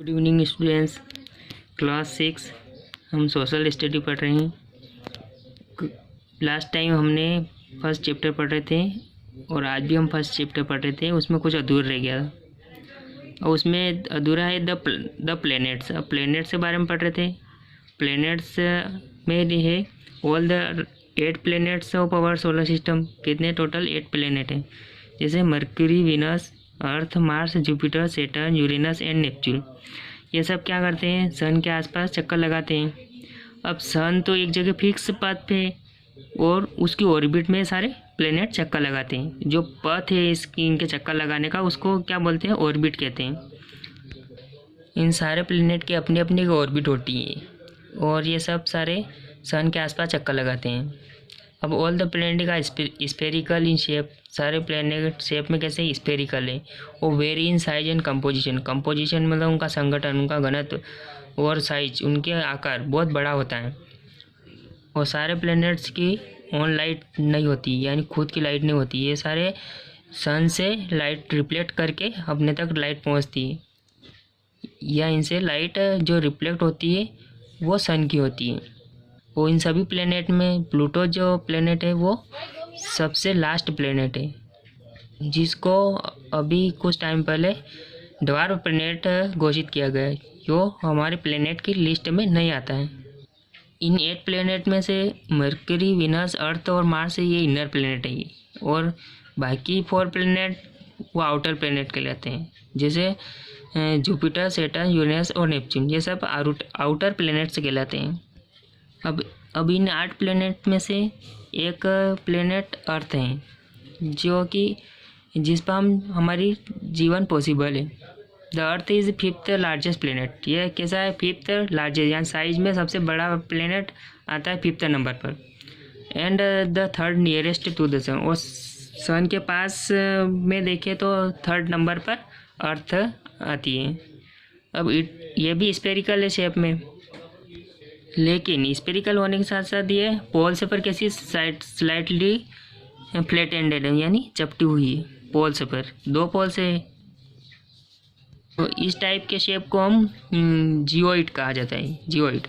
Good evening students. Class 6 हम social study पढ़ रहे हैं। लास्ट टाइम हमने फर्स्ट चैप्टर पढ़ रहे थे और आज भी हम फर्स्ट चैप्टर पढ़ रहे थे। उसमें कुछ अधूरा रह गया और उसमें अधूरा है द प्लैनेट्स। अब प्लैनेट्स के बारे में पढ़ रहे थे। प्लैनेट्स में है all the 8 planets of our solar system. कितने टोटल 8 प्लैनेट हैं, जैसे Mercury, Venus, Earth, Mars, Jupiter, Saturn, Uranus and Neptune. ये सब क्या करते हैं, सन के आसपास चक्कर लगाते हैं। अब सन तो एक जगह फिक्स पथ पे और उसकी ऑर्बिट में सारे प्लेनेट चक्कर लगाते हैं। जो पथ है इनके चक्कर लगाने का, उसको क्या बोलते हैं, ऑर्बिट कहते हैं। इन सारे प्लेनेट के अपनी अपनी ऑर्बिट होती है और ये सब सारे सन के आसपास चक्कर लगाते हैं। अब ऑल द प्लेनेट का स्पेरिकल इन शेप, सारे प्लेनेट शेप में कैसे स्पेरिकल है। वो very in size and composition. Composition मतलब उनका संगठन, उनका घनत्व और साइज, उनके आकार बहुत बड़ा होता है। और सारे प्लेनेट्स की ऑन लाइट नहीं होती, यानी खुद की लाइट नहीं होती। ये सारे सन से लाइट रिफ्लेक्ट करके अपने तक लाइट पहुंचती है, या इनसे लाइट जो रिफ्लेक्ट होती है वो सन की होती है। वो इन सभी प्लेनेट में प्लूटो जो प्लेनेट है वो सबसे लास्ट प्लेनेट है, जिसको अभी कुछ टाइम पहले ड्वार्फ प्लेनेट घोषित किया गया है, जो हमारे प्लेनेट की लिस्ट में नहीं आता है। इन 8 प्लेनेट में से मरकरी, वीनस, अर्थ और मार्स ये इनर प्लेनेट है, और बाकी 4 प्लेनेट वो आउटर प्लेनेट कहलाते हैं, जैसे जुपिटर, सैटर्न, यूरेनस और नेपच्यून। ये सब आउटर प्लेनेट्स कहलाते हैं। अब इन 8 प्लेनेट में से एक प्लेनेट अर्थ है, जो कि जिस पर हमारी जीवन पॉसिबल है। The earth is 5th largest planet. ये कैसा है, 5th लार्जेस्ट, यानी साइज में सबसे बड़ा प्लेनेट आता है 5th नंबर पर। And the 3rd nearest to the sun, और सन के पास में देखें तो 3rd नंबर पर अर्थ आती है। अब ये भी स्पेरिकल है शेप में, लेकिन स्पेरिकल होने के साथ साथ ये पोल से पर कैसी स्लाइटली फ्लैट एंडेड है, यानी चपटी हुई है पोल से पर, 2 पोल से है। तो इस टाइप के शेप को हम जियोइड कहा जाता है, जियोइड।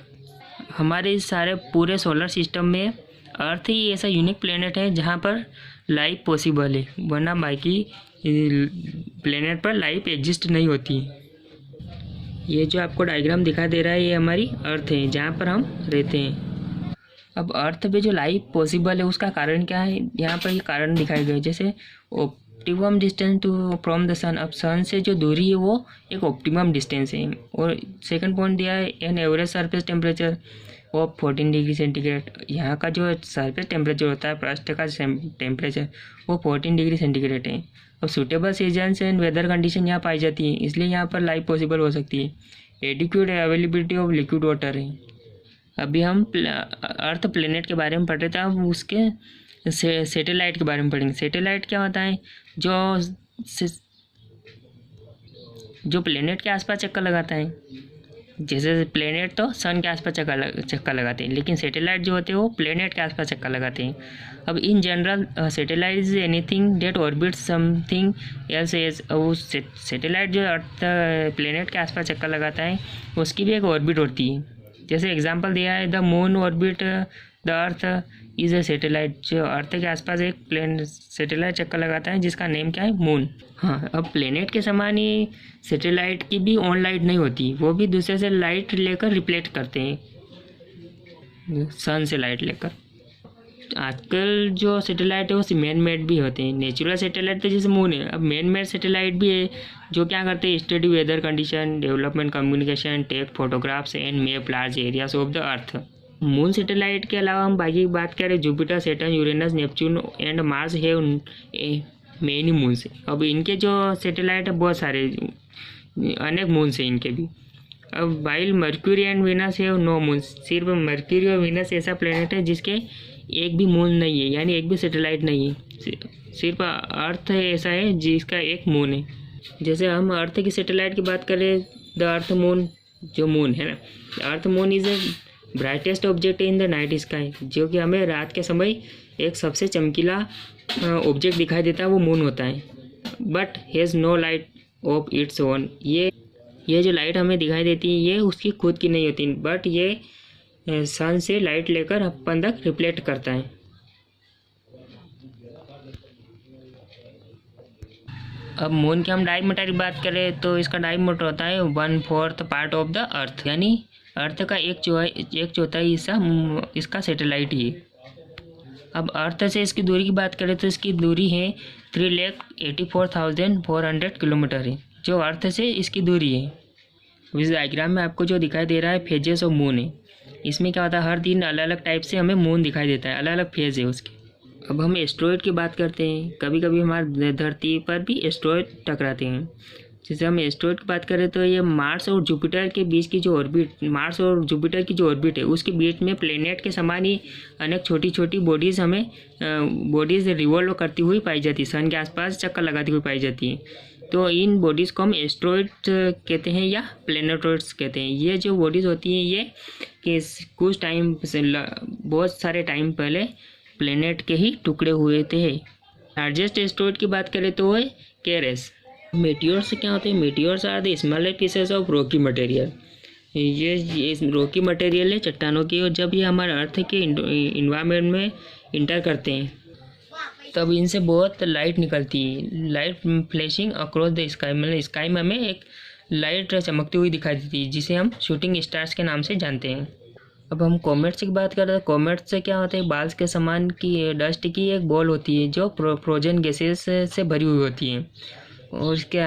हमारे सारे पूरे सोलर सिस्टम में अर्थ ही ऐसा यूनिक प्लेनेट है जहाँ पर लाइफ पॉसिबल है, वरना बाकी प्लेनेट पर लाइफ एग्जिस्ट नहीं होती। ये जो आपको डायग्राम दिखाई दे रहा है, ये हमारी अर्थ है जहाँ पर हम रहते हैं। अब अर्थ पे जो लाइफ पॉसिबल है उसका कारण क्या है, यहाँ पर ये कारण दिखाए गए। जैसे optimum distance to from the sun. अब सन से जो दूरी है वो एक ऑप्टिमम डिस्टेंस है। और सेकंड पॉइंट दिया है an average surface temperature of 14 degree centigrade. यहाँ का जो सरफेस टेम्परेचर होता है, पृष्ठ का टेम्परेचर, वो 14 डिग्री सेंटीग्रेड है। अब suitable seasons and weather condition यहाँ पाई जाती है, इसलिए यहाँ पर लाइफ पॉसिबल हो सकती है। Adequate availability of liquid water है। अभी हम अर्थ प्लेनेट के बारे में पढ़ रहे थे, अब उसके सैटेलाइट के बारे में पढ़ेंगे। सैटेलाइट क्या होता है, जो प्लेनेट के आसपास चक्कर लगाता है। जैसे प्लेनेट तो सन के आसपास चक्कर लगाते हैं, लेकिन सैटेलाइट जो होते हैं वो प्लेनेट के आसपास चक्कर लगाते हैं। अब in general satellite is anything that orbit something else as. वो सैटेलाइट जो अर्थ प्लेनेट के आसपास चक्कर लगाता है उसकी भी एक ऑर्बिट होती है। जैसे एग्जांपल दिया है, the moon orbit the earth is a satellite. जो अर्थ के आसपास एक सैटेलाइट चक्कर लगाता है जिसका नेम क्या है, मून। हाँ, अब प्लेनेट के समान ही सैटेलाइट की भी ऑन लाइट नहीं होती, वो भी दूसरे से लाइट लेकर रिफ्लेक्ट करते हैं, सन से लाइट लेकर। आजकल जो सैटेलाइट है वो मैन मेड भी होते हैं। नेचुरल सैटेलाइट तो जैसे मून है, अब मैन मेड सैटेलाइट भी है जो क्या करते हैं, study weather condition, development, communication, take photographs and map large areas of the Earth. Moon satellite के अलावा हम बाकी बात करें, Jupiter, Saturn, Uranus, Neptune and Mars है मेनी मून्स। अब इनके जो सैटेलाइट है बहुत सारे, अनेक मून्स हैं इनके भी। अब वाइल मर्क्यूरी एंड वीनस है नो मून्स। सिर्फ मर्क्यूरी और वीनस ऐसा प्लेनेट है जिसके एक भी मून नहीं है, यानी एक भी सैटेलाइट नहीं है। सिर्फ अर्थ ऐसा है जिसका एक मून है। जैसे हम अर्थ की सैटेलाइट की बात करें, द अर्थ मून, जो मून है ना, earth moon is a brightest object in the night sky. जो कि हमें रात के समय एक सबसे चमकीला ऑब्जेक्ट दिखाई देता है, वो मून होता है। But has no light of its own. ये ये जो लाइट हमें दिखाई देती है ये उसकी खुद की नहीं होती, बट ये सन से लाइट लेकर अपन तक रिफ्लेक्ट करता है। अब मून की हम डायमीटर की बात करें तो इसका डायमीटर होता है 1/4 पार्ट ऑफ द अर्थ, यानी अर्थ का एक चौथाई हिस्सा इसका सैटेलाइट ही है। अब अर्थ से इसकी दूरी की बात करें तो इसकी दूरी है 3,84,400 किलोमीटर है, जो अर्थ से इसकी दूरी है। इस डायग्राम में आपको जो दिखाई दे रहा है फेजेस ऑफ मून है। इसमें क्या होता है, हर दिन अलग अलग टाइप से हमें मून दिखाई देता है, अलग अलग फेज है उसके। अब हम एस्ट्रॉयड की बात करते हैं। कभी कभी हमारे धरती पर भी एस्ट्रॉयड टकराते हैं। जैसे हम एस्ट्रॉयड की बात करें तो ये मार्स और जुपिटर के बीच की जो ऑर्बिट, मार्स और जुपिटर की जो ऑर्बिट है उसके बीच में प्लेनेट के समान ही अनेक छोटी छोटी बॉडीज़ बॉडीज़ रिवॉल्व करती हुई पाई जाती है, सन के आसपास चक्कर लगाती हुई पाई जाती है। तो इन बॉडीज़ को हम एस्ट्रॉयड कहते हैं या प्लेनेटॉइड्स कहते हैं। ये जो बॉडीज़ होती हैं ये कि कुछ टाइम से बहुत सारे टाइम पहले प्लेनेट के ही टुकड़े हुए थे। लार्जेस्ट एस्ट्रॉयड की बात करें तो है केरेस। मेटियोर्स से क्या होते हैं, meteors are the smaller pieces of rocky material. ये रॉकी मटेरियल है चट्टानों की, और जब ये हमारे अर्थ के इन्वायरमेंट में इंटर करते हैं तब इनसे बहुत लाइट निकलती है, light flashing across the sky. मतलब स्काई में हमें एक लाइट चमकती हुई दिखाई देती है जिसे हम शूटिंग स्टार्स के नाम से जानते हैं। अब हम कॉमेट्स की बात करें तो कॉमेट्स से क्या होता है, बाल्स के समान की डस्ट की एक बॉल होती है जो फ्रोजन गैसेस से भरी हुई होती है, और उसके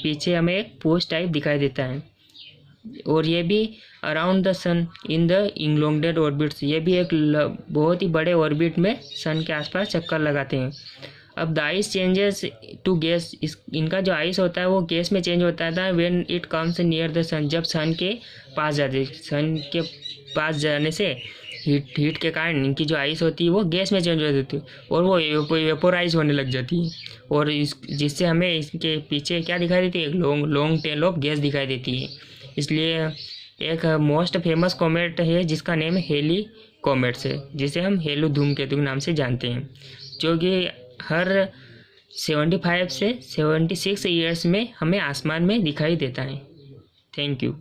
पीछे हमें एक पोस्ट टाइप दिखाई देता है। और ये भी around the sun in the elongated orbits, ये भी एक बहुत ही बड़े ऑर्बिट में सन के आसपास चक्कर लगाते हैं। अब the ice changes to gas, इनका जो आइस होता है वो गैस में चेंज होता था when it comes near the sun, जब सन के पास जाते। सन के पास जाने से हीट के कारण इनकी जो आइस होती है वो गैस में चेंज हो जाती है और वो वेपोराइज होने लग जाती है, और जिससे हमें इसके पीछे क्या दिखाई देती है, एक लॉन्ग टेल ऑफ गैस दिखाई देती है। इसलिए एक मोस्ट फेमस कॉमेट है जिसका नेम हेली कॉमेट्स है, जिसे हम हेलो धूमकेतु के नाम से जानते हैं, जो कि हर 75 से 76 ईयर्स में हमें आसमान में दिखाई देता है। Thank you.